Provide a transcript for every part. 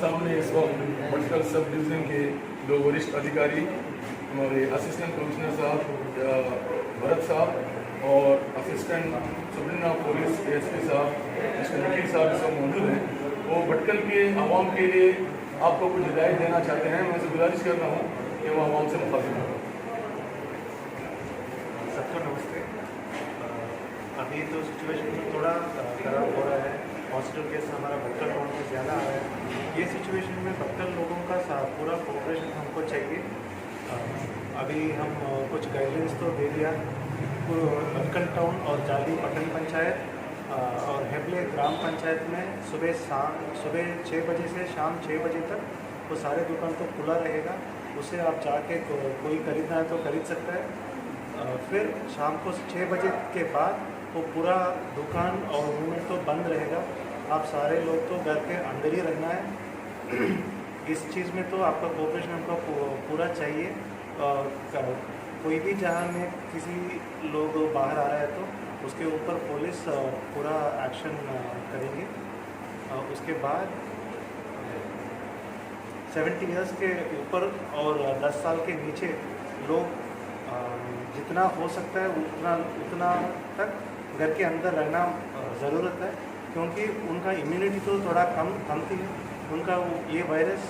सामने इस वक्त भटकल सब डिवीज़न के दो वरिष्ठ अधिकारी, हमारे असिस्टेंट कमिश्नर साहब भरत साहब और assistant supreme of police ASP साहब मिस्टर निखिल साहब सब मौजूद हैं। वो भटकल के आवाम के लिए आपको कुछ हिदायत देना चाहते हैं। मैं उनसे गुजारिश कर रहा हूँ कि वो आवाम से मुखातिब हो। सबको नमस्ते। अभी तो सिचुएशन थोड़ा खराब हो रहा है। पॉजिटिव केस हमारा भटकल टाउन में ज़्यादा आ रहा है। ये सिचुएशन में भटकल लोगों का पूरा कोऑपरेशन हमको चाहिए। अभी हम कुछ गाइडलाइंस तो दे दिया। भटकल टाउन और जाली पट्टन पंचायत और हेबले ग्राम पंचायत में सुबह 6 बजे से शाम 6 बजे तक वो सारे दुकान तो खुला रहेगा। उसे आप जाके कोई खरीदना है तो खरीद सकता है। फिर शाम को 6 बजे के बाद वो पूरा दुकान और मूवमेंट तो बंद रहेगा। आप सारे लोग तो घर के अंदर ही रहना है। इस चीज़ में तो आपका कोऑपरेशन हमको पूरा चाहिए। कोई भी जहाँ में किसी लोग बाहर आ रहा है तो उसके ऊपर पुलिस पूरा एक्शन करेंगे। उसके बाद 70 इयर्स के ऊपर और 10 साल के नीचे लोग जितना हो सकता है उतना तक घर के अंदर रहना ज़रूरत है, क्योंकि उनका इम्यूनिटी तो थोड़ा कम थी। उनका ये वायरस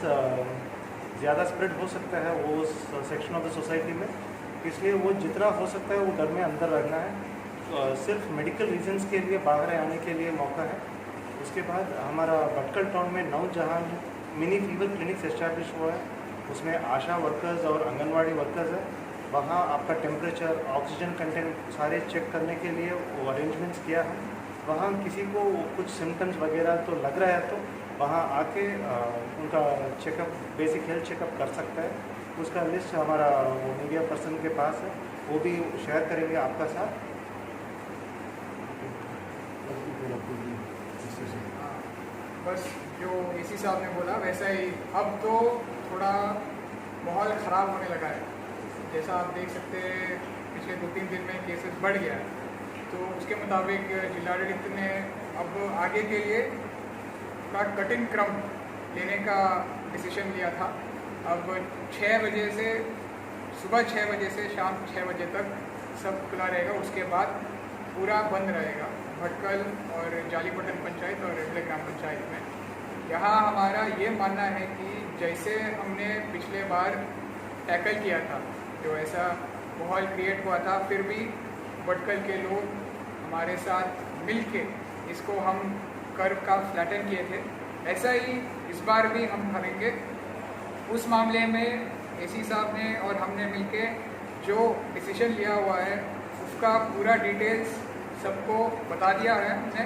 ज़्यादा स्प्रेड हो सकता है वो सेक्शन ऑफ द सोसाइटी में। इसलिए वो जितना हो सकता है वो घर में अंदर रहना है। सिर्फ मेडिकल रीजंस के लिए बाहर आने के लिए मौका है। उसके बाद हमारा भटकल टाउन में 9 जहाँ मिनी फीवर क्लिनिक्स एस्टैब्लिश हुआ है। उसमें आशा वर्कर्स और आंगनवाड़ी वर्कर्स है। वहाँ आपका टेम्परेचर, ऑक्सीजन कंटेंट सारे चेक करने के लिए वो अरेंजमेंट्स किया है। वहाँ किसी को कुछ सिम्टम्स वगैरह तो लग रहा है तो वहाँ आके उनका चेकअप, बेसिक हेल्थ चेकअप कर सकता है। उसका लिस्ट हमारा मीडिया पर्सन के पास है, वो भी शेयर करेंगे आपका साथ। बस जो एसी साहब ने बोला वैसा ही अब तो थोड़ा माहौल ख़राब होने लगा है। जैसा आप देख सकते हैं पिछले 2-3 दिन में केसेस बढ़ गया है, तो उसके मुताबिक जिलाडಳಿत ने अब आगे के लिए का कठिन क्रम लेने का डिसीजन लिया था। अब 6 बजे से सुबह 6 बजे से शाम 6 बजे तक सब खुला रहेगा। उसके बाद पूरा बंद रहेगा भटकल और जालीपट्टन पंचायत और हेबले ग्राम पंचायत में। यहाँ हमारा ये मानना है कि जैसे हमने पिछले बार टैकल किया था, जो ऐसा माहौल क्रिएट हुआ था, फिर भी भटकल के लोग हमारे साथ मिलके इसको हम कर्व का फ्लैटन किए थे, ऐसा ही इस बार भी हम करेंगे। उस मामले में एसी साहब ने और हमने मिलके जो डिसीजन लिया हुआ है उसका पूरा डिटेल्स सबको बता दिया है हमने।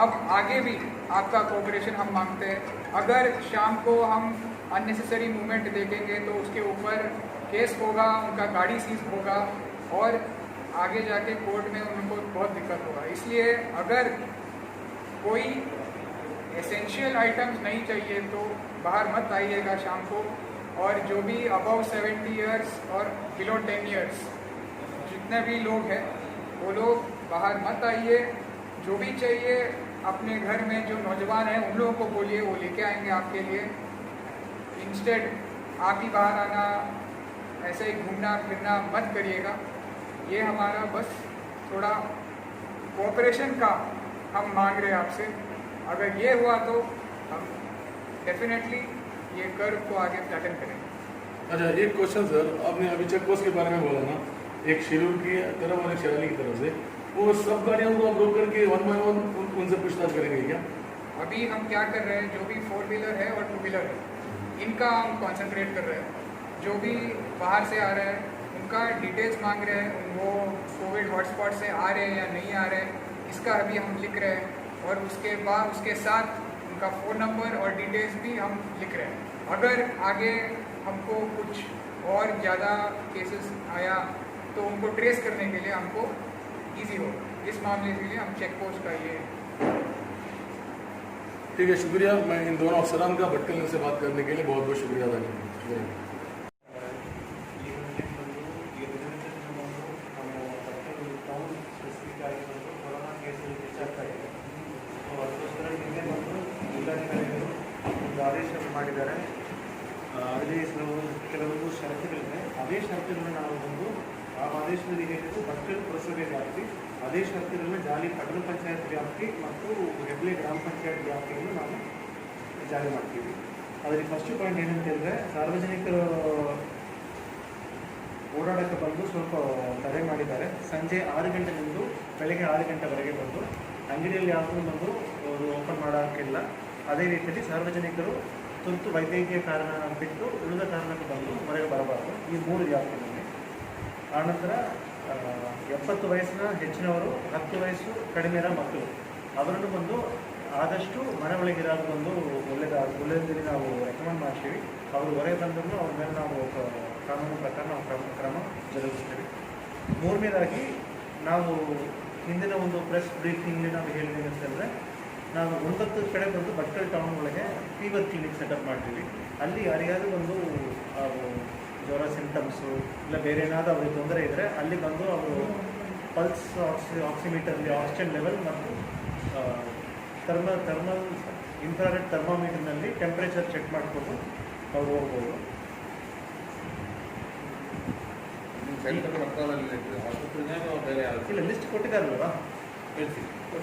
अब आगे भी आपका कोऑपरेशन हम मांगते हैं। अगर शाम को हम अननेसेसरी मूवमेंट देखेंगे तो उसके ऊपर केस होगा, उनका गाड़ी सीज होगा और आगे जाके कोर्ट में उनको बहुत दिक्कत होगा। इसलिए अगर कोई एसेंशियल आइटम्स नहीं चाहिए तो बाहर मत आइएगा शाम को। और जो भी अबव 70 इयर्स और बिलो 10 इयर्स जितने भी लोग हैं वो लोग बाहर मत आइए। जो भी चाहिए अपने घर में जो नौजवान हैं उन लोगों को बोलिए, वो लेके आएंगे आपके लिए। इंस्टेड आप ही बाहर आना, ऐसे ही घूमना फिरना मत करिएगा। ये हमारा बस थोड़ा कोऑपरेशन का हम मांग रहे हैं आपसे। अगर ये हुआ तो हम डेफिनेटली ये कर्व को आगे फ्लैटन करेंगे। अच्छा, एक क्वेश्चन सर, आपने अभी चेक पोस्ट के बारे में बोला ना, एक शेड्यूल की तरफ और एक शैली की तरफ से, वो सब गाड़ियों को आप रोक करके 1 बाय 1 उनसे पूछताछ करेंगे क्या? अभी हम क्या कर रहे हैं, जो भी 4 व्हीलर है और 2 व्हीलर है इनका हम कॉन्सेंट्रेट कर रहे हैं। जो भी बाहर से आ रहे हैं उनका डिटेल्स मांग रहे हैं, वो कोविड हॉटस्पॉट से आ रहे हैं या नहीं आ रहे हैं, इसका अभी हम लिख रहे हैं। और उसके बाद उसके साथ उनका फ़ोन नंबर और डिटेल्स भी हम लिख रहे हैं। अगर आगे हमको कुछ और ज़्यादा केसेस आया तो उनको ट्रेस करने के लिए हमको ईजी हो। इस मामले के लिए हम चेक पोस्ट का ये ठीक है, शुक्रिया। मैं इन दोनों अफसरान का भटकल से बात करने के लिए बहुत बहुत शुक्रिया अदा करता हूँ। शुक्रिया। बारिश ಆದೇಶವನ್ನು ಮಾಡಿದ್ದಾರೆ. ಅದರಲ್ಲಿ ಕೆಲವೊಂದು ಷರತ್ತುಗಳಿವೆ. ಅದೇ ಷರತ್ತುಗಳನ್ನು ನಾವು ಬಂದು ಆ ಆದೇಶದಲ್ಲಿ ಹೇಳಿದ್ದು ಭಟ್ಕಳ ಪುರಸಭೆ ವ್ಯಾಪ್ತಿ, ಅದೇ ಷರತ್ತುಗಳನ್ನ ಜಾಲಿ ಪಟ್ಟಣ ಪಂಚಾಯತ್ ವ್ಯಾಪ್ತಿ ಮತ್ತು ಹೆಬ್ಳೆ ಗ್ರಾಮ ಪಂಚಾಯತ್ ವ್ಯಾಪ್ತಿಯನ್ನು ನಾವು ಜಾರಿ ಮಾಡ್ತೀವಿ. ಅದರಲ್ಲಿ ಫಸ್ಟ್ ಪಾಯಿಂಟ್ ಏನಂತ ಹೇಳಿದ್ರೆ, ಸಾರ್ವಜನಿಕರು ಓಡಾಡೋಕ್ಕೆ ಬಂದು ಸ್ವಲ್ಪ ತಡೆ ಮಾಡಿದ್ದಾರೆ. ಸಂಜೆ 6 ಗಂಟೆಯಿಂದ ಬೆಳಗ್ಗೆ 6 ಗಂಟೆವರೆಗೆ ಬಂದು ಅಂಗಡಿಯಲ್ಲಿ ಯಾವುದೂ ಬಂದು ಅವರು ಓಪನ್ ಮಾಡೋಕ್ಕಿಲ್ಲ. ಅದೇ ರೀತಿಯಲ್ಲಿ ಸಾರ್ವಜನಿಕರು ತುರ್ತು ವೈದ್ಯಕೀಯ ಕಾರಣ ಬಿಟ್ಟು ಉಳಿದ ಕಾರಣಕ್ಕೆ ಬಂದು ಹೊರಗೆ ಬರಬಾರದು. ಈ 3 ವ್ಯಾಪ್ತಿಯಲ್ಲಿ. ಆನಂತರ 70 ವಯಸ್ಸಿನ ಹೆಚ್ಚಿನವರು, 10 ವಯಸ್ಸು ಕಡಿಮೆ ಇರೋ ಮಕ್ಕಳು ಅವರನ್ನು ಬಂದು ಆದಷ್ಟು ಮನೆ ಒಳಗಿರೋದು ಒಂದು ಒಳ್ಳೆಯದಲ್ಲಿ ನಾವು ರೆಕಮೆಂಡ್ ಮಾಡ್ತೀವಿ. ಅವರು ಹೊರಗೆ ಬಂದರೂ ಅವ್ರ ಮೇಲೆ ನಾವು ಕಾನೂನು ಪ್ರಕಾರ ನಾವು ಕ್ರಮ ಜರುಗಿಸ್ತೀವಿ. 3ನೇದಾಗಿ ನಾವು ಹಿಂದಿನ ಒಂದು ಪ್ರೆಸ್ ಬ್ರೀಫಿಂಗ್ಲಿ ನಾವು ಹೇಳಿದ್ದೀವಿ ಅಂತಂದರೆ, ನಾವು 9 ಕಡೆ ಬಂದು ಭಟ್ಕಳ ಟೌನ್ ಒಳಗೆ ಫೀವರ್ ಕ್ಲಿನಿಕ್ ಸೆಟಪ್ ಮಾಡ್ತೀವಿ. ಅಲ್ಲಿ ಯಾರಿಗಾದ್ರೂ ಒಂದು ಜ್ವರ ಸಿಂಟಮ್ಸು ಇಲ್ಲ ಬೇರೆ ಏನಾದರೂ ಅವ್ರಿಗೆ ತೊಂದರೆ ಇದ್ದರೆ ಅಲ್ಲಿ ಬಂದು ಅವರು ಪಲ್ಸ್ ಆಕ್ಸಿಮೀಟರ್ಲಿ ಆಕ್ಸಿಜನ್ ಲೆವೆಲ್ ಮತ್ತು ಥರ್ಮಲ್ ಇನ್ಫ್ರಾರೆಡ್ ಥರ್ಮಾಮೀಟರ್ನಲ್ಲಿ ಟೆಂಪ್ರೇಚರ್ ಚೆಕ್ ಮಾಡಿಕೊಂಡು ಅವ್ರು ಹೋಗ್ಬೋದು. ಇಲ್ಲ ಲಿಸ್ಟ್ ಕೊಟ್ಟಿದ್ದಾರಲ್ವಾ,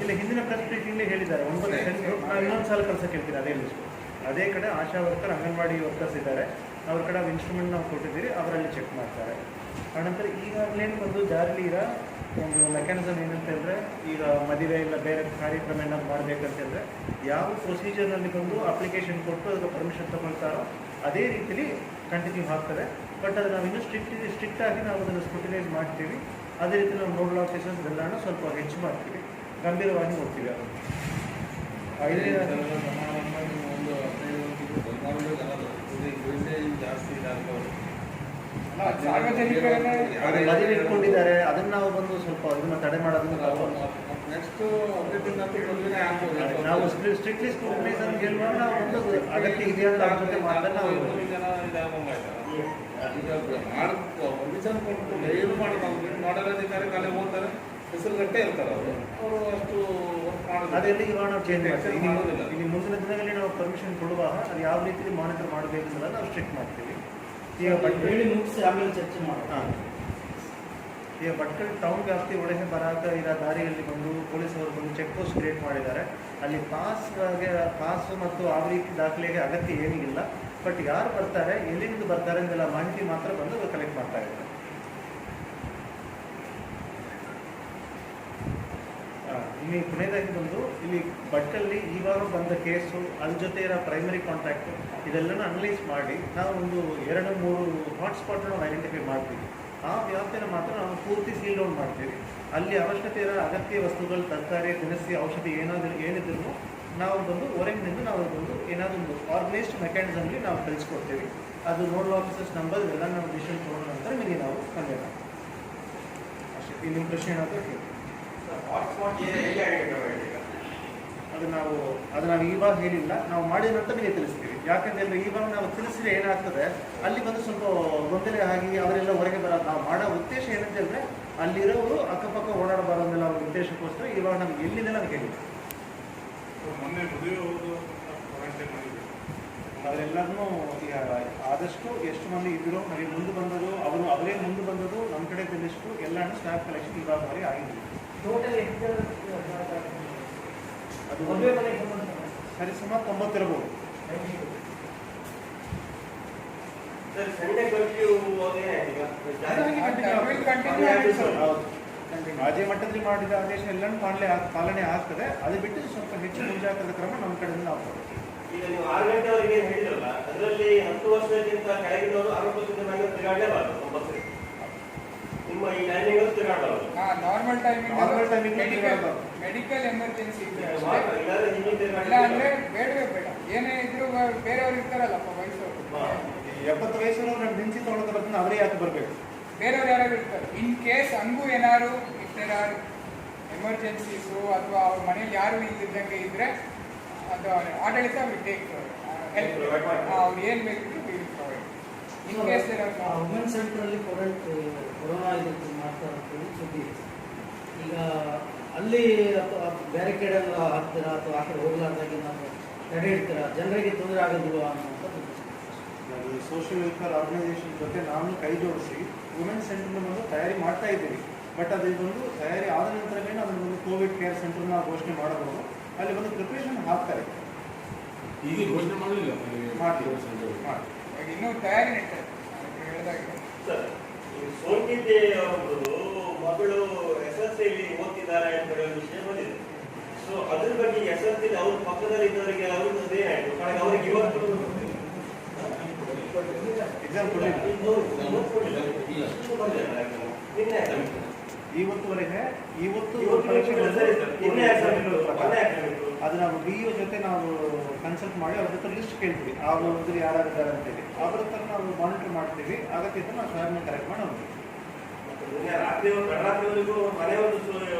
ಇಲ್ಲ ಹಿಂದಿನ ಪ್ರೆಸ್ ಬ್ರೀಫಿಂಗ್ಲಿ ಹೇಳಿದ್ದಾರೆ 9 ಸೆಂಟ್ರು. ನಾವು ಇನ್ನೊಂದು ಸಲ ಕಳ್ಸೋಕೆ ಹೇಳ್ತೀನಿ ಅದೇ ಲಿಸ್ಟು. ಅದೇ ಕಡೆ ಆಶಾ ವರ್ಕರ್, ಅಂಗನವಾಡಿ ವರ್ಕರ್ಸ್ ಇದ್ದಾರೆ, ಅವ್ರ ಕಡೆ ಇನ್ಸ್ಟ್ರೂಮೆಂಟ್ ನಾವು ಕೊಟ್ಟಿದ್ದೀರಿ, ಅವರಲ್ಲಿ ಚೆಕ್ ಮಾಡ್ತಾರೆ. ಆನಂತರ ಈಗಾಗಲೇ ಬಂದು ಜಾರಿಲಿ ಇರೋ ಒಂದು ಮೆಕ್ಯಾನಿಸಮ್ ಏನಂತ ಹೇಳಿದ್ರೆ, ಈಗ ಮದುವೆ ಇಲ್ಲ ಬೇರೆ ಕಾರ್ಯಕ್ರಮ ಏನಾದ್ರು ಮಾಡಬೇಕಂತ ಹೇಳಿದ್ರೆ ಯಾವ ಪ್ರೊಸೀಜರ್ನಲ್ಲಿ ಬಂದು ಅಪ್ಲಿಕೇಶನ್ ಕೊಟ್ಟು ಅದಕ್ಕೆ ಪರ್ಮಿಷನ್ ತಗೊಳ್ತಾರೋ ಅದೇ ರೀತಿಲಿ ಕಂಟಿನ್ಯೂ ಆಗ್ತದೆ. ಬಟ್ ಅದು ನಾವು ಇನ್ನೂ ಸ್ಟ್ರಿಕ್ಟಾಗಿ ನಾವು ಅದನ್ನು ಸ್ಕ್ರೂಟಿನೈಸ್ ಮಾಡ್ತೀವಿ. ಅದೇ ರೀತಿ ನಾವು ನೋಡಲ್ ಆಫೀಸರ್ಸ್ ಎಲ್ಲನೂ ಸ್ವಲ್ಪ ಹೆಚ್ಚು ಮಾಡ್ತೀವಿ, ಗಂಭೀರವಾಗಿ ನೋಡ್ತೀವಿ. ಅದನ್ನು 5ನೇ ಮದುವೆ ಇಟ್ಕೊಂಡಿದ್ದಾರೆ, ಅದನ್ನು ನಾವು ಬಂದು ಸ್ವಲ್ಪ ಇದನ್ನು ತಡೆ ಮಾಡೋದನ್ನು ನಾವು ಸ್ಟ್ರಿಕ್ಟ್ಲಿ ಸ್ಕ್ರೂಟಿನೈಸ್ ಅಂತ ಹೇಳುವಾಗ ನಾವು ಒಂದು ಅಗತ್ಯ ಇದೆಯಾ ಅಂತ ಅವ್ರ ಜೊತೆ ಮಾತ್ರ ನಾವು ಹೆಸರುಗಟ್ಟೆ ಇರ್ತಾರೆ ಅವರು ಅಷ್ಟು ಅದೆಲ್ಲ ಇವಾಗ ನಾವು ಚೇಂಜ್ ಮಾಡ್ತೀವಿ. ಇಲ್ಲಿ ಮುಂದಿನ ದಿನಗಳಲ್ಲಿ ನಾವು ಪರ್ಮಿಷನ್ ಕೊಡುವಾಗ ಅದು ಯಾವ ರೀತಿ ಮಾನಿಟರ್ ಮಾಡಬೇಕಂತ ನಾವು ಸ್ಟ್ರಿಕ್ಟ್ ಮಾಡ್ತೀವಿ. ಈಗ ಈಗ ಭಟ್ಕಳ ಟೌನ್ ವ್ಯಾಪ್ತಿ ಒಳಗೆ ಬರಾಕ ಇರೋ ದಾರಿಯಲ್ಲಿ ಬಂದು ಪೊಲೀಸವರು ಬಂದು ಚೆಕ್ ಪೋಸ್ಟ್ ಕ್ರಿಯೇಟ್ ಮಾಡಿದ್ದಾರೆ. ಅಲ್ಲಿ ಪಾಸು ಮತ್ತು ಆ ರೀತಿ ದಾಖಲೆಗೆ ಅಗತ್ಯ ಏನಿಲ್ಲ. ಬಟ್ ಯಾರು ಬರ್ತಾರೆ, ಎಲ್ಲಿಂದ ಬರ್ತಾರೆ ಅಂತೆಲ್ಲ ಮಾಹಿತಿ ಮಾತ್ರ ಬಂದು ಕಲೆಕ್ಟ್ ಮಾಡ್ತಾ ಇದ್ದಾರೆ. ಇಲ್ಲಿ ಕೊನೆಯದಾಗಿ ಬಂದು ಇಲ್ಲಿ ಭಟ್ಕಲ್ಲಿ ಇವಾಗ ಬಂದ ಕೇಸು, ಅದ್ರ ಜೊತೆ ಇರೋ ಪ್ರೈಮರಿ ಕಾಂಟ್ಯಾಕ್ಟು ಇದೆಲ್ಲನೂ ಅನಲೈಸ್ ಮಾಡಿ ನಾವು ಒಂದು 2-3 ಹಾಟ್ಸ್ಪಾಟ್ನ ನಾವು ಐಡೆಂಟಿಫೈ ಮಾಡ್ತೀವಿ. ಆ ವ್ಯಾಪ್ತಿನ ಮಾತ್ರ ನಾವು ಪೂರ್ತಿ ಸೀಲ್ ಡೌನ್ ಮಾಡ್ತೀವಿ. ಅಲ್ಲಿ ಅವಶ್ಯಕತೆ ಇರೋ ಅಗತ್ಯ ವಸ್ತುಗಳು, ತರಕಾರಿ, ದಿನಸಿ, ಔಷಧಿ ಏನಿದ್ರು ನಾವು ಬಂದು ಹೊರಗಿನಿಂದ ನಾವು ಬಂದು ಏನಾದರೂ ಒಂದು ಆರ್ಗನೈಸ್ಡ್ ಮೆಕ್ಯಾನಿಸಮ್ಲಿ ನಾವು ಕಳಿಸ್ಕೊಡ್ತೀವಿ. ಅದು ನೋಡಲ್ ಆಫೀಸರ್ಸ್ ನಂಬರ್ ಇವೆಲ್ಲ ನಾವು ಡಿಸಿಷನ್ ತೊಗೊಂಡ ನಂತರ ನಿಮಗೆ ನಾವು ಕನ್ವೆ ಮಾಡ್ತೀವಿ. ಅಷ್ಟೇ. ಈ ನಿಮ್ಮ ಪ್ರಶ್ನೆ ಏನಾದರೂ ಕೇಳಿ. ಅದು ನಾವು ಇವಾಗ ಹೇಳಿಲ್ಲ, ನಾವು ಮಾಡಿದ ನಂತರ ನಿಮಗೆ ತಿಳಿಸ್ತೀವಿ. ಯಾಕಂದ್ರೆ ಇವಾಗ ನಾವು ತಿಳಿಸಿದ್ರೆ ಏನಾಗ್ತದೆ, ಅಲ್ಲಿ ಬಂದು ಸ್ವಲ್ಪ ಗೊಂದಲ ಆಗಿ ಅವರೆಲ್ಲ ಹೊರಗೆ ಬರೋದು. ನಾವು ಮಾಡೋ ಉದ್ದೇಶ ಏನಂತ ಹೇಳಿದ್ರೆ ಅಲ್ಲಿರೋರು ಅಕ್ಕಪಕ್ಕ ಓಡಾಡಬಾರದೆಲ್ಲ ಅವ್ರ ಉದ್ದೇಶಕ್ಕೋಸ್ಕರ ಇವಾಗ ನಮ್ಗೆ ಎಲ್ಲಿಂದ ನಮ್ಗೆ ಹೇಳಿಲ್ಲ. ಅವರೆಲ್ಲರನ್ನೂ ಈಗ ಆದಷ್ಟು ಎಷ್ಟು ಮಂದಿ ಇದ್ರು ನಮಗೆ ಮುಂದೆ ಬಂದದು, ಅವರೇ ಮುಂದೆ ಬಂದದು, ನಮ್ಮ ಕಡೆ ಲಿಸ್ಟು ಎಲ್ಲನೂ ಸ್ಟಾಫ್ ಕಲೆಕ್ಷನ್ ಇವಾಗವರೆಗೆ ಆಗಿದೆ. ಅದು ಸರಿ ಸುಮಾರು 90 ಇರಬಹುದು. ರಾಜ್ಯ ಮಟ್ಟದಲ್ಲಿ ಮಾಡಿದ ಆದೇಶ ಎಲ್ಲನೂ ಪಾಲನೆ ಆಗ್ತದೆ. ಅದು ಬಿಟ್ಟು ಸ್ವಲ್ಪ ಹೆಚ್ಚು ಮುಂಜಾಗ್ರತಾ ಕ್ರಮ ನಮ್ಮ ಕಡೆಯಿಂದ ನಾವು ಕೊಡ್ತೀವಿ. ಈಗ ನೀವು 6 ಗಂಟೆವರೆಗೆ ಹೇಳಿದ್ರಲ್ಲ, ಅದರಲ್ಲಿ 10 ವರ್ಷಕ್ಕಿಂತ ಕೆಳಗಿನವರು 60% ಮೇಲೆ ತಿರುಗಾಡಲೇಬಾರದು ಕಂಪಲ್ಸರಿ. ನಿಮ್ಮ ಈ ಟೈಮಿಂಗ್ ತಿರುಗಾಡಬಾರದು. ನಾರ್ಮಲ್ ಟೈಮಿಂಗ್ ಮೆಡಿಕಲ್ ಎಮರ್ಜೆನ್ಸಿ ಇಲ್ಲ ಅಂದ್ರೆ ಬೇಡವೇ ಬೇಡ. ಏನೇ ಇದ್ರು ಬೇರೆಯವ್ರು ಇರ್ತಾರಲ್ಲಪ್ಪ ವಯಸ್ಸವರು, 70 ವಯಸ್ಸವರು ನಮ್ಮ ದಿನಸಿ ತೊಗೊಳಕ್ಕೆ ಬರ್ತಾನೆ, ಅವರೇ ಯಾಕೆ ಬರಬೇಕು? ಬೇರೆಯವ್ರು ಯಾರು ಇರ್ತಾರೆ. ಇನ್ ಕೇಸ್ ಹಂಗೂ ಏನಾದ್ರು ಇರ್ತಾರು ಎಮರ್ಜೆನ್ಸೀಸು ಅಥವಾ ಅವ್ರ ಮನೇಲಿ ಯಾರು ಇಲ್ದಿದ್ದಂಗೆ ಇದ್ರೆ ಅದು ಆಡಳಿತ ಟೇಕ್ ಹೆಲ್ಪ್, ಅವ್ರು ಏನು ಬೇಕಿದ್ರು ಪ್ರೊವೈಡ್. ಇನ್ ಕೇಸ್ ವುಮೆನ್ ಸೆಂಟ್ರಲ್ಲಿ ಕೊರೋನಾ ಇದಕ್ಕೆ ಮಾಡ್ತಾ ಸುದ್ದಿ. ಈಗ ಅಲ್ಲಿ ಅಥವಾ ಬ್ಯಾರಿಕೇಡ್ ಎಲ್ಲ ಹಾಕ್ತೀರಾ ಅಥವಾ ಆ ಕಡೆ ಹೋಗ್ಲಾರ್ದಾಗಿ ನಾವು ತಡೆ ಇಡ್ತೀರಾ, ಜನರಿಗೆ ತೊಂದರೆ ಆಗೋದಿಲ್ವಾ ಅನ್ನೋಂಥದ್ದು. ಸೋಷಿಯಲ್ ವೆಲ್ಫೇರ್ ಆರ್ಗನೈಸೇಷನ್ ಜೊತೆ ನಾನು ಕೈ ಜೋಡಿಸಿ ವುಮೆನ್ ಸೆಂಟರ್ನ ಒಂದು ತಯಾರಿ ಮಾಡ್ತಾ ಇದ್ದೀವಿ. ಬಟ್ ಅದು ಒಂದು ತಯಾರಿ ಆದ ನಂತರವೇ ಅದನ್ನು ಕೋವಿಡ್ ಕೇರ್ ಸೆಂಟರ್ನ ಘೋಷಣೆ ಮಾಡಬಹುದು. ಅಲ್ಲಿ ಒಂದು ಪ್ರಿಪ್ರೇಷನ್ ಹಾಕ್ತಾರೆ. ಈಗ ಘೋಷಣೆ ಮಾಡಲಿಲ್ಲ, ಇನ್ನೂ ತಯಾರಿ ನಡೀತಾರೆ ಹೇಳಿದಾಗಿದೆ. ಸರ್, ಸೋಂಕಿದ್ದೆ ಅವರು ಮಗಳು SSLC ಓದ್ತಿದ್ದಾರೆ ಅಂತ ಹೇಳೋ ವಿಷಯ ಬಂದಿದೆ. ಸೊ ಅದ್ರ ಬಗ್ಗೆ SSLC ಅವ್ರ ಪಕ್ಕದಲ್ಲಿ ಇದ್ದವರಿಗೆ ಅವ್ರದ್ದು ಏನಾಯ್ತು? ಅವ್ರಿಗೆ ಇವತ್ತು ಎಕ್ಸಾಮ್ ಇವತ್ತು ಅದು ನಾವು DO ಜೊತೆ ನಾವು ಕನ್ಸಲ್ಟ್ ಮಾಡಿ ಅವ್ರ ಹತ್ರ ಲಿಸ್ಟ್ ಕೇಳ್ತೀವಿ. ಆ ಒಂದು ಯಾರಾಗಿದ್ದಾರೆ ಅಂತೇಳಿ ಅವ್ರ ಹತ್ರ ನಾವು ಮಾನಿಟರ್ ಮಾಡ್ತೀವಿ. ಆಗತ್ತೆ ನಾವು ಶಾಲೆನ ಕರೆಕ್ಟ್ ಮಾಡಿ ಹೋಗ್ತೀವಿ. ರಾತ್ರಿವರೆಗೂ ಮನೆಯವರು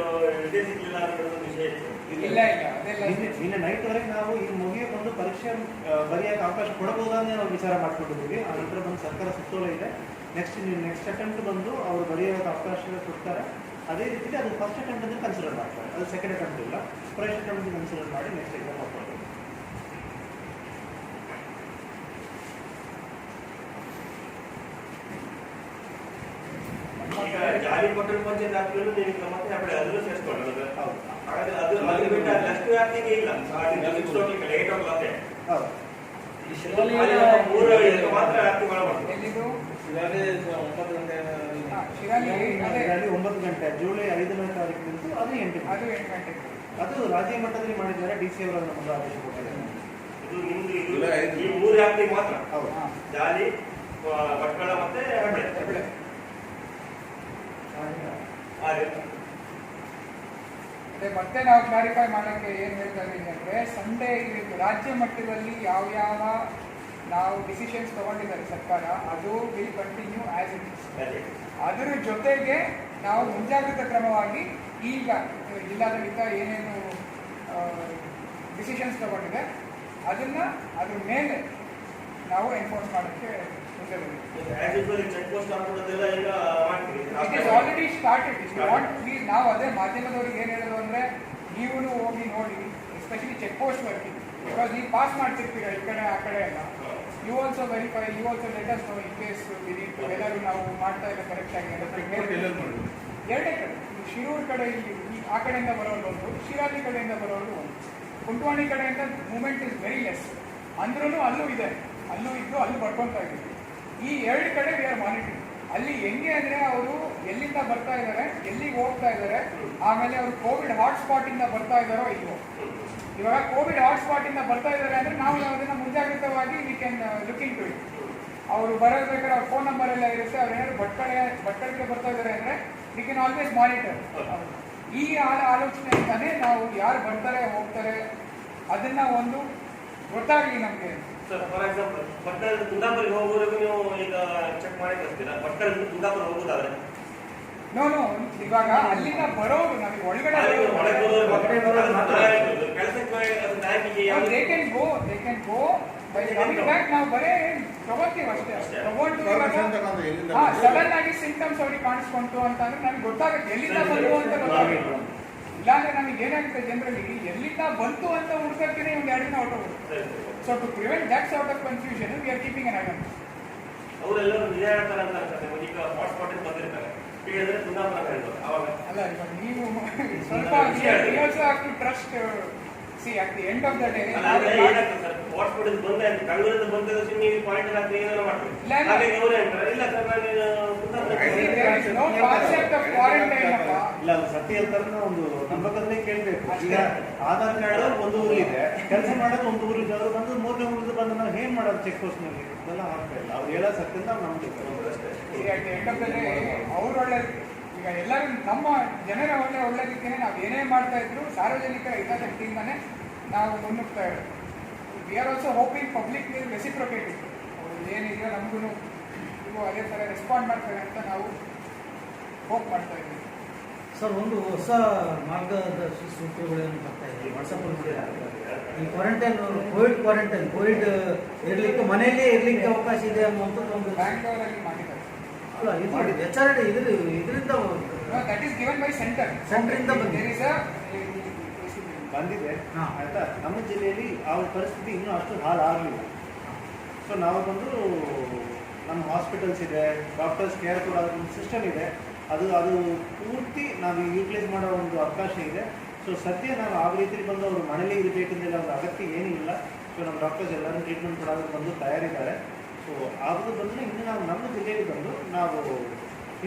ರಜೆ ಸಿಗಲಿಲ್ಲ ಅನ್ನೋ ವಿಷಯ ಇಲ್ಲ ಅದೆಲ್ಲ ನಿನ್ನೆ ನೈಟ್ವರೆಗೆ ನಾವು ಈಗ ಮುಗಿಯೋ ಒಂದು ಪರೀಕ್ಷೆ ಬರೆಯೋಕೆ ಅವಕಾಶ ಕೊಡಬಹುದಾ ಅಂತ ನಾವು ವಿಚಾರ ಮಾಡ್ಕೊಂಡಿದ್ದೀವಿ. ಆ ನಂತರ ಬಂದು ಸರ್ಕಾರ ಸುತ್ತೋಲೆ ಇದೆ. ನೆಕ್ಸ್ಟ್ ಅಟೆಂಪ್ಟ್ ಬಂದು ಅವರು ಬರೆಯೋಕೆ ಅವಕಾಶ ಕೊಡ್ತಾರೆ. ಅದೇ ರೀತಿ ಅದು ಫಸ್ಟ್ ಅಟೆಂಪ್ಟ್ ಅಂದರೆ ಕನ್ಸಿಡರ್ ಮಾಡ್ತಾರೆ. ಅದು ಸೆಕೆಂಡ್ ಅಟೆಂಪ್ಟ್ ಇಲ್ಲ, ಫಸ್ಟ್ ಅಟೆಂಪ್ಟ್ ಕನ್ಸಿಡರ್ ಮಾಡಿ ನೆಕ್ಸ್ಟ್ ಎಕ್ಸಾಮ್ ಮಾಡ್ತಾರೆ. ಈಗ ಜಾರಿ ಪಟ್ಟಣ ಪಂಚಾಯತ್ ಹಾಕಿದ್ರು ನೀವು ಮತ್ತೆ après ಅದನ್ನು ಸೇರಿಸ್ಕೊಳ್ಳೋದು. ಹಾಗಾದ್ರೆ ಅದು ಬಿಟ್ಟು ನೆಕ್ಸ್ಟ್ ವ್ಯಾಪ್ತಿಗೆ ಇಲ್ಲ. 8 o'clock ಹೌದು. ಮಾತ್ರ ವ್ಯಾಪ್ತಿ ಮಾಡಬಾರ್ದು. ಎಲ್ಲಿದು ಶಿರಾಲಿ 9 ಗಂಟೆ ಜುಲೈ 5ನೇ ತಾರೀಕಿನಿಂದ ಅದು 8 ಗಂಟೆಗೆ ಅದು ರಾಜ್ಯ ಮಟ್ಟದಲ್ಲಿ ಮಾಡಿದ್ದಾರೆ. DC ಅವರು ನಮಗೆ ಆದೇಶ ಕೊಟ್ಟಿದ್ದಾರೆ. ಇದು ನಿಮ್ದು ಈ 3 ವ್ಯಾಪ್ತಿಗೆ ಮಾತ್ರ. ಹೌದು. ಜಾಲಿ, ಭಟ್ಕಳ ಮತ್ತೆ ಹೆಬ್ಳೆ. ಅದೇ ಮತ್ತೆ ನಾವು ಕ್ಲಾರಿಫೈ ಮಾಡೋಕ್ಕೆ ಏನು ಹೇಳ್ತಾ ಇದ್ದೀವಿ ಅಂದರೆ, ಸಂಡೇ ಇದು ರಾಜ್ಯ ಮಟ್ಟದಲ್ಲಿ ಯಾವ ನಾವು ಡಿಸಿಷನ್ಸ್ ತಗೊಂಡಿದ್ದಾರೆ ಸರ್ಕಾರ, ಅದು will continue as it is. ಅದರ ಜೊತೆಗೆ ನಾವು ಮುಂಜಾಗ್ರತಾ ಕ್ರಮವಾಗಿ ಈಗ ಜಿಲ್ಲಾಡಳಿತ ಏನೇನು ಡಿಸಿಷನ್ಸ್ ತಗೊಂಡಿದೆ ಅದ್ರ ಮೇಲೆ ನಾವು ಎನ್ಫೋರ್ಸ್ ಮಾಡೋಕ್ಕೆ ಮುಂದೆ ಬಂದಿದ್ದೀವಿ. It is already started. Please ನಾವು ಅದೇ ಮಾಧ್ಯಮದವ್ರಿಗೆ ಏನು ಹೇಳೋದು ಅಂದರೆ, ನೀವು ಹೋಗಿ ನೋಡಿ, especially check post working, because ನೀವು ಪಾಸ್ ಮಾಡ್ತಿರ್ತೀರ ಈ ಕಡೆ ಆ ಕಡೆ ಎಲ್ಲ. You also verify, you also let us know in case ಎಲ್ಲರೂ ನಾವು ಮಾಡ್ತಾ ಇಲ್ಲ ಕರೆಕ್ಟಾಗಿ. ಎರಡೇ ಕಡೆ, ಶಿರೂರು ಕಡೆ ಇಲ್ಲಿ ಆ ಕಡೆಯಿಂದ ಬರೋರು ಒಂದು, ಶಿರಾಲಿ ಕಡೆಯಿಂದ ಬರೋರು ಒಂದು, ಕುಂಟವಾಣಿ ಕಡೆಯಿಂದ ಮೂವ್ಮೆಂಟ್ ಇಸ್ ವೆರಿ ಲೆಸ್. ಅಂದ್ರೂ ಅಲ್ಲೂ ಇದೆ, ಅಲ್ಲೂ ಇದ್ದು ಅಲ್ಲೂ ಬರ್ಕೊತಾ ಇದ್ದೀವಿ. ಈ 2 ಕಡೆ ವಿ ಆರ್ ಮಾನಿಟರಿಂಗ್. ಅಲ್ಲಿ ಹೆಂಗೆ ಅಂದರೆ ಅವರು ಎಲ್ಲಿಂದ ಬರ್ತಾ ಇದ್ದಾರೆ, ಎಲ್ಲಿಗೆ ಹೋಗ್ತಾ ಇದ್ದಾರೆ, ಆಮೇಲೆ ಅವರು ಕೋವಿಡ್ ಹಾಟ್ಸ್ಪಾಟಿಂದ ಬರ್ತಾ ಇದ್ದಾರೋ ಇಲ್ವೋ. ಇವಾಗ ಕೋವಿಡ್ ಹಾಟ್ಸ್ಪಾಟಿಂದ ಬರ್ತಾ ಇದ್ದಾರೆ ಅಂದರೆ ನಾವು ಅದನ್ನು ಮುಂಜಾಗ್ರತವಾಗಿ we can looking to it. ಅವರು ಬರೋಬೇಕಾದ್ರೆ ಅವ್ರ ಫೋನ್ ನಂಬರ್ ಎಲ್ಲ ಇರುತ್ತೆ. ಅವ್ರು ಏನಾದ್ರು ಭಟ್ಕಳಕ್ಕೆ ಬರ್ತಾ ಇದ್ದಾರೆ ಅಂದರೆ ವಿ ಕ್ಯಾನ್ ಆಲ್ವೇಸ್ ಮಾನಿಟರ್. ಈ ಆಲೋಚನೆಯಿಂದಾನೇ ನಾವು ಯಾರು ಬರ್ತಾರೆ ಹೋಗ್ತಾರೆ ಅದನ್ನ ಒಂದು ಗೊತ್ತಾಗಲಿ ನಮಗೆ. ಸರ್, ಫಾರ್ ಎಕ್ಸಾಂಪಲ್ ಭಟ್ಕಳ ಕುಂದಾಪುರಿಗೆ ಹೋಗೋವರೆಗೂ ನೀವು ಈಗ ಚೆಕ್ ಮಾಡಿ ಕಳಿಸ್ತೀರಾ? ಭಟ್ಕಳ ಭಟ್ಕಳದಿಂದ ಹೋಗೋದಾದ್ರೆ ನೋ ಇವಾಗ ಅಲ್ಲಿಂದ ಬರೋರು ನಮಗೆ ಒಳಗಡೆ they can go by coming back. ನಾವು ಬರೇ ತಗೋತೀವಿ ಅಷ್ಟೇ. ತಗೊಂಡು ಸಡನ್ ಆಗಿ ಸಿಂಟಮ್ಸ್ ಅವ್ರಿಗೆ ಕಾಣಿಸ್ಕೊಂತು ಅಂತಂದ್ರೆ ನಮ್ಗೆ ಗೊತ್ತಾಗುತ್ತೆ ಎಲ್ಲಿಂದ ಬಂತು ಅಂತ ಗೊತ್ತಾಗುತ್ತೆ. ಇಲ್ಲಾಂದ್ರೆ ನಮಗೆ ಏನಾಗುತ್ತೆ, ಜನರಲ್ಲಿ ಎಲ್ಲಿಂದ ಬಂತು ಅಂತ ಹುಡುಕಕ್ಕೆ ಒಂದು 2 ದಿನ ಹೊರಟೋಗುತ್ತೆ. So to prevent that sort of confusion we are keeping an eye on. ಅವರೆಲ್ಲರೂ ನಿಜ ಹೇಳ್ತಾರೆ ಅಂತ ಅನ್ಸುತ್ತೆ. ಈಗ ಹಾಟ್ಸ್ಪಾಟ್ ಬಂದಿರ್ತಾರೆ, ಹೇಳಿದ್ರೆ ಕುಂದಾಪುರ ಹೇಳ್ತಾರೆ. ಅವಾಗ ಅಲ್ಲ, ಇವಾಗ ನೀವು ಸ್ವಲ್ಪ we also have to trust. See at the end of the day ಏನಾಗ್ತದೆ ಸರ್, ಹಾಟ್ಸ್ಪಾಟ್ ಬಂದ ಬೆಂಗಳೂರಿಂದ ಬಂದ ನೀವು ಪಾಯಿಂಟ್ ಹಾಕಿ ಏನಾದ್ರು ಮಾಡ್ತೀವಿ. ಹಾಗೆ ಅವರು ಹೇಳ್ತಾರೆ ಇಲ್ಲ ಸರ್ ನಾನು ಕುಂದಾಪುರ ಇಲ್ಲ, ಅದು ಸತ್ಯ ಹೇಳ್ತಾರೆ. ಒಂದು ನಂಬಕಲ್ಲೇ ಕೇಳಬೇಕು. ಈಗ ಆಧಾರ್ ಕಾರ್ಡ್ ಒಂದು ಊರಿದೆ, ಕೆಲಸ ಮಾಡೋದು ಒಂದು ಊರಿದೆ, ಅವರು ಬಂದು 3ನೇ ಊರಿದ್ದು ಬಂದು ನಾವು ಏನ್ ಮಾಡೋದು ಚೆಕ್ ಪೋಸ್ಟ್ ನಲ್ಲಿ ಅದೆಲ್ಲ ಆಗ್ತಾ ಇಲ್ಲ. ಅವ್ರು ಹೇಳೋ ಸತ್ಯ ನಾವು ನಂಬಬೇಕು. ಅವ್ರು ಒಳ್ಳೇದು. ಈಗ ಎಲ್ಲರೂ ನಮ್ಮ ಜನರ ಒಳ್ಳೇದಕ್ಕೇನೆ ನಾವು ಏನೇ ಮಾಡ್ತಾ ಇದ್ರು ಸಾರ್ವಜನಿಕರ ಹಿತಾಸಕ್ತಿಯಿಂದಾನೇ ನಾವು ಮುನ್ನುಗ್ತಾ ಇರೋದು. We are also hoping public will reciprocate ಇತ್ತು. ಅವರು ಏನಿದೆಯೋ ನಮಗೂ ಇವು ಅದೇ ಥರ ರೆಸ್ಪಾಂಡ್ ಮಾಡ್ತಾರೆ ಅಂತ ನಾವು ಹೋಪ್ ಮಾಡ್ತಾ ಇದ್ದೀವಿ. ಸರ್, ಒಂದು ಹೊಸ ಮಾರ್ಗದರ್ಶಿ ಸೂತ್ರಗಳನ್ನು ಬರ್ತಾ ಇದೆ ವಾಟ್ಸಪ್ಪಲ್ಲಿ. ಈ ಕ್ವಾರಂಟೈನ್, ಕೋವಿಡ್ ಇರಲಿಕ್ಕೆ ಮನೆಯಲ್ಲೇ ಇರಲಿಕ್ಕೆ ಅವಕಾಶ ಇದೆ ಅನ್ನುವಂಥದ್ದು ಒಂದು ಬ್ಯಾಂಗ್ಳೂರಲ್ಲಿ ಮಾಡಿದ್ದಾರೆ. ಅಲ್ಲ, ಇದು HRD ಇದರಿಂದ that is given by centre. ಸೆಂಟರಿಂದ ಬಂದಿದೆ. ಬಂದಿದೆ ಹಾಂ. ಆಯಿತಾ. ನಮ್ಮ ಜಿಲ್ಲೆಯಲ್ಲಿ ಆ ಪರಿಸ್ಥಿತಿ ಇನ್ನೂ ಅಷ್ಟು ಹಾಳಾಗಲಿಲ್ಲ. ಸೊ ನಾವು ಬಂದು ನಮ್ಮ ಹಾಸ್ಪಿಟಲ್ಸ್ ಇದೆ, ಡಾಕ್ಟರ್ಸ್ ಕೇರ್ ಕೂಡ ಒಂದು ಸಿಸ್ಟಮ್ ಇದೆ, ಅದು ಪೂರ್ತಿ ನಾವು ಯೂಟಿಲೈಸ್ ಮಾಡೋ ಒಂದು ಅವಕಾಶ ಇದೆ. ಸೊ ಸದ್ಯ ನಾವು ಆ ರೀತಿ ಬಂದು ಅವರು ಮನೇಲಿ ಇರಬೇಕಂದ್ರೆ ಒಂದು ಅಗತ್ಯ ಏನೂ ಇಲ್ಲ. ಸೊ ನಮ್ಮ ಡಾಕ್ಟರ್ಸ್ ಎಲ್ಲರೂ ಟ್ರೀಟ್ಮೆಂಟ್ ಕೊಡೋದಕ್ಕೆ ಬಂದು ತಯಾರಿದ್ದಾರೆ. ಸೊ ಅದು ಬಂದು ಇನ್ನು ನಾವು ನಮ್ಮ ಜಿಲ್ಲೆಯಲ್ಲಿ ಬಂದು ನಾವು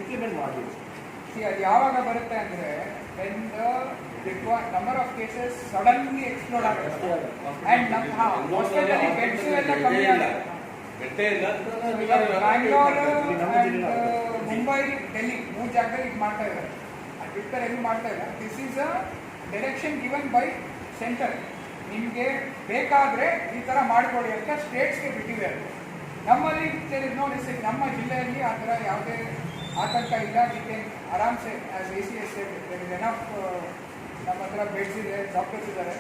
ಇಂಪ್ಲಿಮೆಂಟ್ ಮಾಡ್ತೀವಿ. ಅದು ಯಾವಾಗ ಬರುತ್ತೆ ಅಂದರೆ when the number of cases suddenly explode ಆಗುತ್ತೆ ಆ್ಯಂಡ್ ನಮ್ಮ ಹಾಸ್ಪಿಟಲ್ ಬೆಡ್ಸ್ ಎಲ್ಲ ಕಮ್ಮಿ ಆಗುತ್ತೆ. ಬ್ಯಾಂಗ್ಳೂರು ಆ್ಯಂಡ್ ಮುಂಬೈ, ಡೆಲ್ಲಿ 3 ಜಾಗದಲ್ಲಿ ಇದು ಮಾಡ್ತಾ ಇದ್ದಾರೆ. ಅದು ಬಿಟ್ಟರೆ ಎಲ್ಲೂ ಮಾಡ್ತಾ ಇಲ್ಲ. This is a direction given by centre. ನಿಮಗೆ ಬೇಕಾದರೆ ಈ ಥರ ಮಾಡಿಕೊಡಿ ಅಂತ ಸ್ಟೇಟ್ಸ್ಗೆ ಬಿಟ್ಟಿದ್ದಾರೆ. ನಮ್ಮಲ್ಲಿ ನಮ್ಮ ಜಿಲ್ಲೆಯಲ್ಲಿ ಆ ಥರ ಯಾವುದೇ ಆತಂಕ ಇಲ್ಲ. ವಿ ಆರಾಮ್ಸೆ ಆಸ್ ACS ಎನಫ್ ನಮ್ಮ ಹತ್ರ ಬೆಡ್ಸ್ ಇದೆ, ಡಾಕ್ಟರ್ಸ್ ಇದ್ದಾರೆ.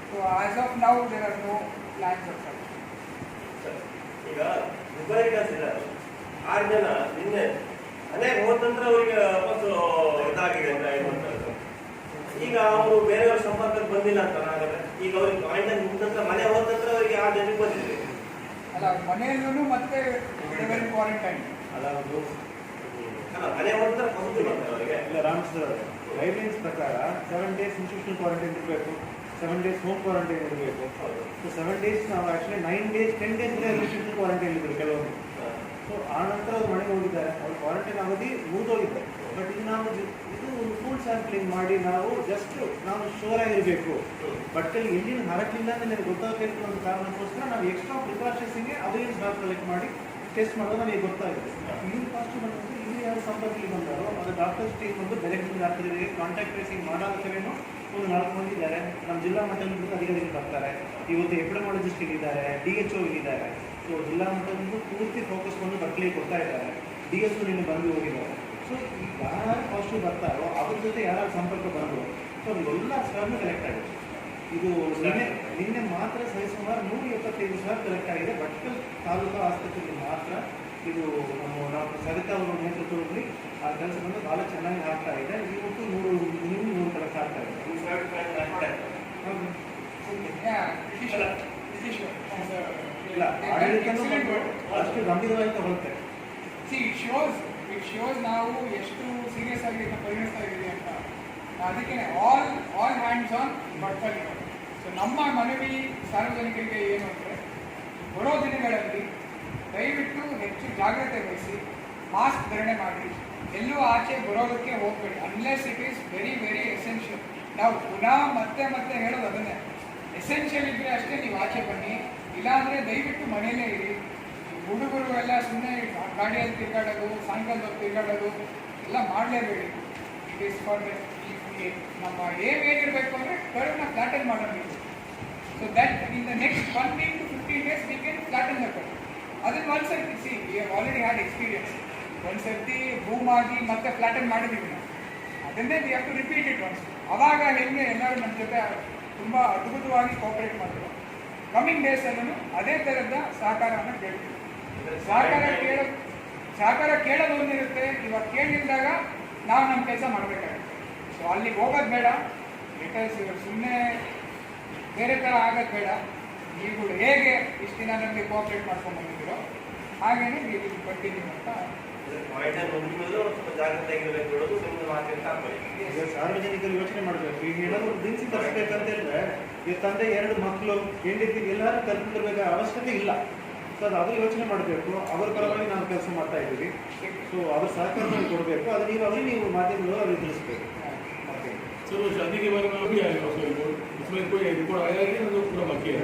So as of now there are no plans of such. ಈಗ ದುಬಾರಿ ಕಳಿಸಿದ್ದಾರೆ 6 ಜನ ನಿನ್ನೆ ಅನೇಕ ಹೋದ ನಂತರ ಅವರಿಗೆ ವಾಪಸ್ಸು ಇದಾಗಿದೆ ಅಂತ ಹೇಳುವಂಥದ್ದು. ಈಗ ಅವರು ಬೇರೆಯವ್ರ ಸಂಪರ್ಕಕ್ಕೆ ಬಂದಿಲ್ಲ ಅಂತ ಹಾಗಾದ್ರೆ ಈಗ ಅವ್ರಿಗೆ ಪಾಯಿಂಟ್ ಮುಗಿದ ನಂತರ ಮನೆ ಹೋದ ನಂತರ ಅವರಿಗೆ 6 ಜನಕ್ಕೆ ಬಂದಿದೆ. ಅಲ್ಲ, ಮನೆಯಲ್ಲೂ ಮತ್ತೆ ಕ್ವಾರಂಟೈನ್ ಅಲ್ಲ ಮನೆ ಹೋದ ನಂತರ ಹೊಸದು ಬರ್ತಾರೆ ಅವರಿಗೆ. ಇಲ್ಲ ರಾಮಚಂದ್ರ ಗೈಡ್ಲೈನ್ಸ್ ಪ್ರಕಾರ 7 days ಇನ್ಸ್ಟಿಟ್ಯೂಷನಲ್ ಕ್ವಾರಂಟೈನ್ ಇರಬೇಕು, 7 days ಹೋಮ್ ಕ್ವಾರಂಟೈನ್ ಇರಬೇಕು. ಸೊ 7 days ನಾವು actually 9 days 10 days institutional quarantine ಇದ್ದರು ಕೆಲವೊಂದು. ಸೊ ಆ ನಂತರ ಅವ್ರು ಮನೆಗೆ ಹೋಗಿದ್ದಾರೆ, ಅವ್ರ ಕ್ವಾರಂಟೈನ್ ಅವಧಿ ಮುಗಿದೋಗಿದೆ. ಬಟ್ ಇದು ನಾವು ಇದು ಫುಲ್ ಸ್ಯಾಂಪ್ಲಿಂಗ್ ಮಾಡಿ ನಾವು ಜಸ್ಟ್ ನಾವು ಶೋರ್ ಆಗಿರಬೇಕು. ಬಟ್ ಅಲ್ಲಿ ಎಲ್ಲಿನ ಹರಕಲಿಲ್ಲ ಅಂದರೆ ನನಗೆ ಗೊತ್ತಾಗಬೇಕು ಅನ್ನೋ ಕಾರಣಕ್ಕೋಸ್ಕರ ನಾವು ಎಕ್ಸ್ಟ್ರಾ ಪ್ರಿಕಾಷನ್ಸಿಗೆ ಅವೇರ್ನೆಸ್ ಬ್ಯಾಕ್ ಕಲೆಕ್ಟ್ ಮಾಡಿ ಟೆಸ್ಟ್ ಮಾಡೋದು ನಮಗೆ ಗೊತ್ತಾಗಿದೆ. ಇಲ್ಲಿ ಫಸ್ಟ್ ಬಂದು ಇಲ್ಲಿ ಯಾರು ಸಂಪರ್ಕದಲ್ಲಿ ಬಂದಾರೋ ಅದು ಡಾಕ್ಟರ್ಸ್ ಟೀಮ್ ಬಂದು ಡೈರೆಕ್ಟ್ ಡಾಕ್ಟರ್ಗಳಿಗೆ ಕಾಂಟ್ಯಾಕ್ಟ್ ಟ್ರೇಸಿಂಗ್ ಮಾಡೋದಕ್ಕೇನು ಒಂದು 4 ಮಂದಿ ಇದ್ದಾರೆ. ನಮ್ಮ ಜಿಲ್ಲಾ ಮಟ್ಟದಿಂದ ಅಧಿಕಾರಿಗಳು ಬರ್ತಾರೆ. ಇವತ್ತು ಎಪಿಡೆಮಾಲಜಿಸ್ಟ್ ಇಲ್ಲಿದ್ದಾರೆ, DHO ಇಲ್ಲಿದ್ದಾರೆ. ಸೊ ಜಿಲ್ಲಾ ಮಟ್ಟದಿಂದ ಪೂರ್ತಿ ಫೋಕಸ್ ಬಂದು ಮಕ್ಕಳಿಗೆ ಕೊಡ್ತಾ ಇದ್ದಾರೆ. DSO ನಿನ್ನೆ ಬಂದು ಹೋಗಿದ್ದಾರೆ. ಸೊ ಯಾರು ಪಾಸಿಟಿವ್ ಬರ್ತಾರೋ ಅದ್ರ ಜೊತೆ ಯಾರು ಸಂಪರ್ಕ ಬಂದರು ಸೊ ಎಲ್ಲ ಸ್ವಾಬ್ನ ಕಲೆಕ್ಟ್ ಆಗಿದೆ. ಇದು ನಿನ್ನೆ ಮಾತ್ರ ಸರಿಸುಮಾರು 175 ಸ್ವಾಬ್ ಕಲೆಕ್ಟ್ ಆಗಿದೆ. ಭಟ್ಕಲ್ ತಾಲೂಕು ಆಸ್ಪತ್ರೆಯಲ್ಲಿ ಮಾತ್ರ. ಇದು ನಮ್ಮ ಡಾಕ್ಟರ್ ಸರಿತಾ ಅವರ ನೇತೃತ್ವದಲ್ಲಿ ಆ ಕೆಲಸವನ್ನು ಭಾಳ ಚೆನ್ನಾಗಿ ಆಗ್ತಾ ಇದೆ. ಇವತ್ತು 100 ಕಲೆಕ್ಟ್ ಆಗ್ತಾ ಇದೆ. ಇಲ್ಲ ಆಡಳಿತನೂ ಅಷ್ಟು ಗಂಭೀರವಾಗಿ ತಗೊಳ್ತೆ. ಇಟ್ ಶೋಸ್ ನಾವು ಎಷ್ಟು ಸೀರಿಯಸ್ ಆಗಿ ಪರಿಗಣಿಸ್ತಾ ಇದ್ದೀವಿ ಅಂತ. ಅದಕ್ಕೆ all hands on Bhatkal. So ನಮ್ಮ ಮನವಿ ಸಾರ್ವಜನಿಕರಿಗೆ ಏನು ಅಂದರೆ ಬರೋ ದಿನಗಳಲ್ಲಿ ದಯವಿಟ್ಟು ಹೆಚ್ಚು ಜಾಗ್ರತೆ ವಹಿಸಿ ಮಾಸ್ಕ್ ಧರಣೆ ಮಾಡಿ, ಎಲ್ಲೂ ಆಚೆ ಬರೋದಕ್ಕೆ ಹೋಗಬೇಡಿ unless it is very very essential. ನಾವು ಪುನಃ ಮತ್ತೆ ಹೇಳೋದು ಅದನ್ನೇ, ಎಸೆನ್ಷಿಯಲ್ ಇದ್ದರೆ ಅಷ್ಟೇ ನೀವು ಆಚೆ ಬನ್ನಿ, ಇಲ್ಲಾಂದರೆ ದಯವಿಟ್ಟು ಮನೆಯಲ್ಲೇ ಇರಿ. ಹುಡುಗರು ಎಲ್ಲ ಸುಮ್ಮನೆ ಗಾಡಿಯಲ್ಲಿ ತಿರುಗಾಡೋದು, ಸಾಯಂಕಾಲದಲ್ಲಿ ತಿರುಗಾಡೋದು ಎಲ್ಲ ಮಾಡಲೇಬೇಡಿ. ಇಟ್ ಈಸ್ ಫಾರ್ ನಮ್ಮ ಏನಿರಬೇಕು ಅಂದರೆ ಕರ್ವ್ನ ಫ್ಲಾಟನ್ ಮಾಡೋದು. So that in the next 1 week to 15 days we can flatten the curve. ಅದನ್ನು ಒಂದ್ಸರ್ತಿ we have already had experience. ಒಂದ್ಸರ್ತಿ ಬೂಮ್ ಆಗಿ ಮತ್ತೆ ಫ್ಲಾಟನ್ ಮಾಡಿದ್ದೀವಿ ನಾವು. ಅದನ್ನೇ we have to repeat it once. ಅವಾಗ ಹೆಂಗೆ ಎಲ್ಲರೂ ನಮ್ಮ ಜೊತೆ ತುಂಬ ಅದ್ಭುತವಾಗಿ ಕೋಆಪರೇಟ್ ಮಾಡಿದ್ರು. ಕಮಿಂಗ್ ಡೇಸಲ್ಲೂ ಅದೇ ಥರದ ಸಹಕಾರವನ್ನು ಕೇಳ್ತೀವಿ. ಸಹಕಾರ ಕೇಳೋದು ಒಂದಿರುತ್ತೆ, ಇವಾಗ ಕೇಳಿದಾಗ ನಾವು ನಮ್ಮ ಕೆಲಸ ಮಾಡಬೇಕಾಗುತ್ತೆ. ಸೊ ಅಲ್ಲಿಗೆ ಹೋಗೋದು ಬೇಡ, ಬಿಕಾಸ್ ಇವಾಗ ಸುಮ್ಮನೆ ಬೇರೆ ಥರ ಆಗೋದು ಬೇಡ. ನೀವುಗಳು ಹೇಗೆ ಇಷ್ಟು ದಿನ ನಮಗೆ ಕೋಆಪರೇಟ್ ಮಾಡ್ಕೊಂಡು ಬಂದಿದ್ದೀರೋ ಹಾಗೇನೆ ನೀವು ಕಂಟಿನ್ಯೂ ಅಂತ ಸಾರ್ವಜನಿಕರು ಯೋಚನೆ ಮಾಡಬೇಕು. ಈಗ ಏನಾದರೂ ದಿನಸಿ ತರಿಸ್ಬೇಕಂತ ಹೇಳಿದ್ರೆ ಈ ತಂದೆ 2 ಮಕ್ಕಳು ಹೆಂಡತಿ ಎಲ್ಲರೂ ಕರ್ಕೊಂಡಿರ್ಬೇಕಾದ ಅವಶ್ಯಕತೆ ಇಲ್ಲ. ಸೊ ಅದು ಅವರು ಯೋಚನೆ ಮಾಡಬೇಕು. ಅವರ ಪರವಾಗಿ ನಾವು ಕೆಲಸ ಮಾಡ್ತಾ ಇದ್ದೀವಿ. ಸೊ ಅವ್ರ ಸಹಕಾರದಲ್ಲಿ ಕೊಡಬೇಕು. ಅದು ನೀವು ಮಾಧ್ಯಮಗಳು ಅವ್ರಿಗೆ ತಿಳಿಸ್ಬೇಕು. सर वो शादी के बारे में अभी आएगा उसमें कोई रिपोर्ट आया है कि पूरा बाकी है?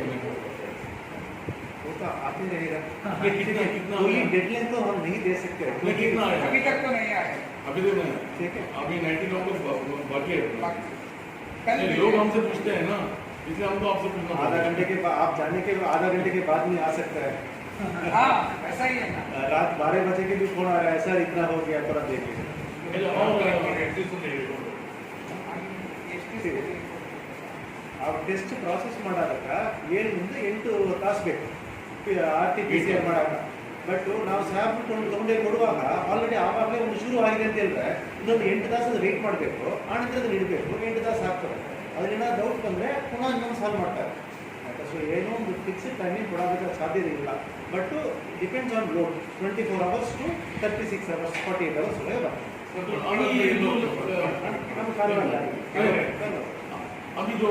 वो तो आते रहेगा. कोई डेडलाइन तो हम नहीं दे सकते. कितना आया? अभी तक तो नहीं आया. अभी तो नहीं. ठीक है. अभी 90 लोगों बाकी है. लोग हमसे पूछते हैं ना, इसलिए हम तो आपसे पूछना. आधा घंटे के बाद आप जाने के आधा घंटे के बाद में आ सकता है. हाँ ऐसा ही है ना. रात 12 बजे के भी फोन आ रहा है, सर इतना हो गया थोड़ा देखिए. ಆ ಟೆಸ್ಟ್ ಪ್ರಾಸೆಸ್ ಮಾಡಾಗ 7 ರಿಂದ 8 ತಾಸು ಬೇಕು RT-PCR ಮಾಡಾಗ. ಬಟ್ ನಾವು ಸ್ಯಾಬ್ ತೊಗೊಂಡೇ ಕೊಡುವಾಗ ಆಲ್ರೆಡಿ ಆವಾಗಲೇ ಒಂದು ಶುರು ಆಗಿದೆ ಅಂತ ಹೇಳಿದ್ರೆ ಇನ್ನೊಂದು 8 ತಾಸು ಅದು ವೆಯ್ಟ್ ಮಾಡಬೇಕು. ಆನಂತರ ಅದನ್ನು ಇಡಬೇಕು. 8 ತಾಸು ಆಗ್ತದೆ. ಅದರಿಂದ ಡೌಟ್ ಬಂದರೆ ಪುನಃ ಇನ್ನೊಂದು ಸಾಲ್ವ್ ಮಾಡ್ತಾರೆ. ಆಯಿತಾ? ಸೊ ಏನೋ ಒಂದು ಫಿಕ್ಸ್ಡ್ ಟೈಮಿಂಗ್ ಕೊಡೋದಕ್ಕೆ ಸಾಧ್ಯತೆ ಇಲ್ಲ. But depends on load 24 hours to 36 hours 48 hours ಒಳಗೆ ಬರ್ತದೆ. ನಮ್ಮ ಕಾಲವಲ್ಲ. अभी जो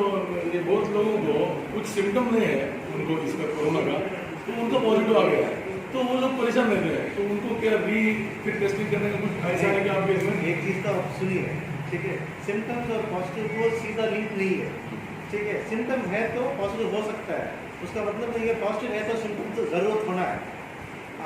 ये बहुत लोगों को कुछ सिम्टम नहीं है उनको इसका कोरोना का, तो उनको पॉजिटिव आ गया है, तो वो लोग परेशान रहते हैं. तो उनको क्या फिर टेस्टिंग करने का कुछ ऐसा है कि आपके इसमें एक चीज़ तो आप सुनिए, ठीक है, सिम्टम्स और पॉजिटिव को सीधा लिंक नहीं है. ठीक है, सिम्टम है तो पॉजिटिव हो सकता है, उसका मतलब नहीं है पॉजिटिव है तो सिम्टम तो ज़रूरत होना है.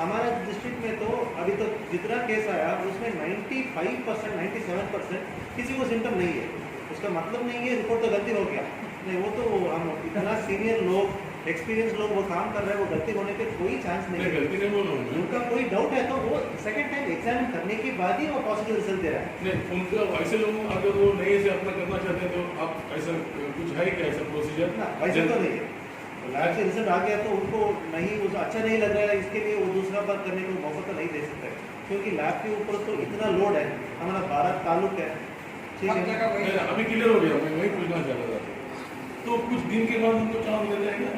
हमारा डिस्ट्रिक्ट में तो अभी तक जितना केस आया उसमें 95% 97% किसी को सिम्टम नहीं है. उसका मतलब नहीं है रिपोर्ट तो गलती हो गया, नहीं, वो तो हम इतना सीनियर लोग एक्सपीरियंस लोग वो काम कर रहे हैं, वो गलती होने पे कोई चांस नहीं है. गलती नहीं बोल रहा हूँ. उनका कोई डाउट है तो वो सेकंड टाइम एग्जामिन करने के बाद ही वो पॉजिटिव रिजल्ट दे रहा है. नहीं, उनका ऐसे लोगों अगर वो नए से अपना करना चाहते हैं तो आप ऐसा कुछ है क्या ऐसा प्रोसीजर? ना वैसे तो नहीं है. लैब से रिजल्ट आ गया तो उनको नहीं, वो अच्छा नहीं लग रहा है, इसके लिए वो दूसरा बार करने को मौका तो नहीं दे सकते, क्योंकि लैब के ऊपर तो इतना लोड है. हमारा 12 तालुक है. ठीक है, अभी क्लियर हो गया. मैं वही पूछना चाह रहा था. तो कुछ दिन के बाद उनको चांस मिल जाएगा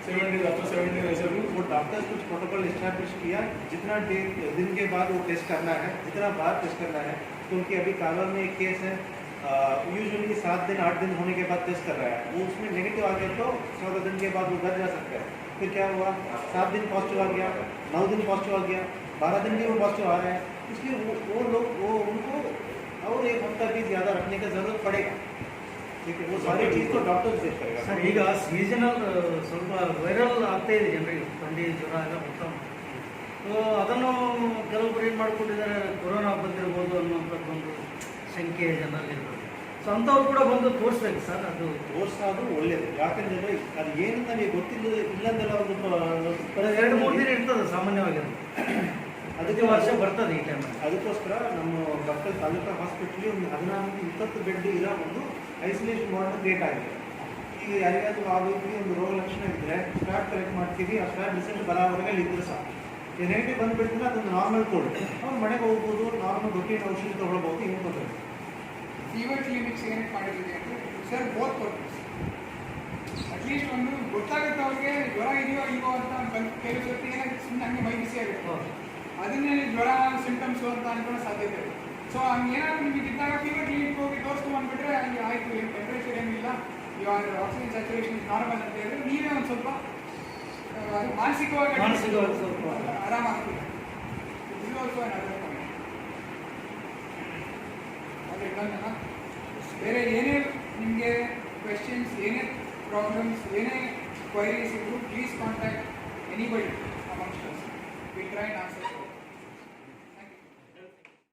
7 days आफ्टर 7 days ऐसा भी? वो डॉक्टर्स कुछ प्रोटोकॉल इस्टेब्लिश किया, जितना दिन के बाद वो टेस्ट करना है, जितना बार टेस्ट करना है. क्योंकि अभी कालर में एक केस है, यूजुअली 7 दिन 8 दिन होने के बाद टेस्ट कर रहा है, वो उसमें नेगेटिव आ गया तो 14 दिन के बाद वो घर जा सकता है. फिर क्या हुआ, 7 दिन पॉजिटिव आ गया, 9 दिन पॉजिटिव आ गया, 12 दिन भी वो पॉजिटिव आ रहा है. इसलिए वो लोग वो उनको और 1 हफ्ता भी ज़्यादा रखने का ज़रूरत पड़ेगा. ठीक है, वो सारी चीज़ तो डॉक्टर से करेगा. ಸರ್, ಈಗ ಸೀಸನಲ್ ಸ್ವಲ್ಪ ವೈರಲ್ ಆಗ್ತಾ ಇದೆ ಜನರಿಗೆ, ಥಂಡಿ ಜ್ವರ ಎಲ್ಲ ಬರ್ತಾ ಉಂಟು. ಸೊ ಅದನ್ನು ಕೆಲವೊಬ್ಬರು ಏನು ಮಾಡ್ಕೊಂಡಿದ್ದಾರೆ, ಕೊರೋನಾ ಬಂದಿರ್ಬೋದು ಅನ್ನುವಂಥದ್ದೊಂದು ಶಂಕೆ ಜನರಲ್ಲಿರ್ಬೋದು. ಸೊ ಅಂಥವ್ರು ಕೂಡ ಬಂದು ತೋರಿಸ್ಬೇಕು ಸರ್. ಅದು ತೋರಿಸೋದು ಒಳ್ಳೆಯದು, ಯಾಕಂದರೆ ಅದು ಏನು ನನಗೆ ಗೊತ್ತಿಲ್ಲ ಇಲ್ಲಂದೆಲ್ಲ ಒಂದು 2-3 ದಿನ ಇರ್ತದೆ ಸಾಮಾನ್ಯವಾಗಿ. ಅದಕ್ಕೆ ವರ್ಷ ಬರ್ತದೆ ಈ ಟೈಮಲ್ಲಿ. ಅದಕ್ಕೋಸ್ಕರ ನಮ್ಮ ಡಾಕ್ಟರ್ ತಾಲೂಕಾ ಹಾಸ್ಪಿಟ್ಲಿ ಒಂದು 14-20 ಬೆಡ್ ಇರೋ ಒಂದು ಐಸೋಲೇಷನ್ ವಾರ್ಡ್ ಕ್ರಿಯೇಟ್ ಆಗಿದೆ. ಈಗ ಯಾರಿಗಾದ್ರೂ ಆ ರೀತಿ ಒಂದು ರೋಗ ಲಕ್ಷಣ ಇದ್ದರೆ ಸ್ಟಾರ್ಟ್ ಕಲೆಕ್ಟ್ ಮಾಡ್ತೀವಿ, ಆ ಸ್ಟಾರ್ಟ್ ರಿಸಲ್ಟ್ ಬರೋವರೆಗೆ ಇದ್ರೆ ಸಾಕು. ನೆಗೆಟಿವ್ ಬಂದುಬಿಡ್ತಾರೆ, ಅದೊಂದು ನಾರ್ಮಲ್ ಕೋಡ್, ಅವ್ರು ಮನೆಗೆ ಹೋಗ್ಬೋದು, ನಾರ್ಮಲ್ ರೊಟೀನ್ ಔಷಧಿ ತೊಗೊಳ್ಬೋದು. ಏನು ತೊಂದರೆ ಫೀವರ್ ಕ್ಲಿನಿಕ್ಸ್ ಏನಕ್ಕೆ ಮಾಡಿದ್ದೀವಿ ಅಂದರೆ ಸರ್ ಬೋತ್ ಪರ್ಪಸ್. ಅಟ್ಲೀಸ್ಟ್ ಒಂದು ಗೊತ್ತಾಗುತ್ತೆ ಅವ್ರಿಗೆ ಜ್ವರ ಇದೆಯೋ ಇಲ್ವೋ ಅಂತ. ಕೆಲವು ಸರ್ತಿ ಏನಾಗುತ್ತೆ ಸುಮ್ಮನೆ ಹಂಗೆ ಮೈ ಬಿಸಿ ಆಗುತ್ತೆ, ಅದನ್ನೇ ಜ್ವರ ಸಿಂಟಮ್ಸು ಅಂತ ಅನ್ಕೊಳ್ಳೋ ಸಾಧ್ಯತೆ ಇದೆ. ಸೊ ಹಂಗೇನಾದ್ರು ನಿಮಗೆ ಇದ್ದಾಗ ಫೀವರ್ ಕ್ಲಿನಿಕ್ ಹೋಗಿ ತೋರಿಸ್ಕೊಂಡ್ಬಂದ್ಬಿಟ್ರೆ ಅಲ್ಲಿ ಆಯಿತು, ಏನು ಟೆಂಪ್ರೇಚರ್ ಏನಿಲ್ಲ, ಇವಾಗ ಆಕ್ಸಿಜನ್ ಸ್ಯಾಚುರೇಷನ್ ನಾರ್ಮಲ್ ಅಂತ ಹೇಳಿದ್ರೆ ನೀವೇ ಒಂದು ಸ್ವಲ್ಪ ಮಾನಸಿಕವಾಗಿ ಸ್ವಲ್ಪ ಆರಾಮಾಗ್ತೀವಿ. ಇದು ಆಲ್ಸೋ ಬೇರೆ ಏನೇ ನಿಮಗೆ ಕ್ವೆಶನ್ಸ್, ಏನೇ ಪ್ರಾಬ್ಲಮ್ಸ್, ಏನೇ ಕ್ವೈರೀಸ್ ಇದ್ರು please contact anybody amongst us. Will try and answer.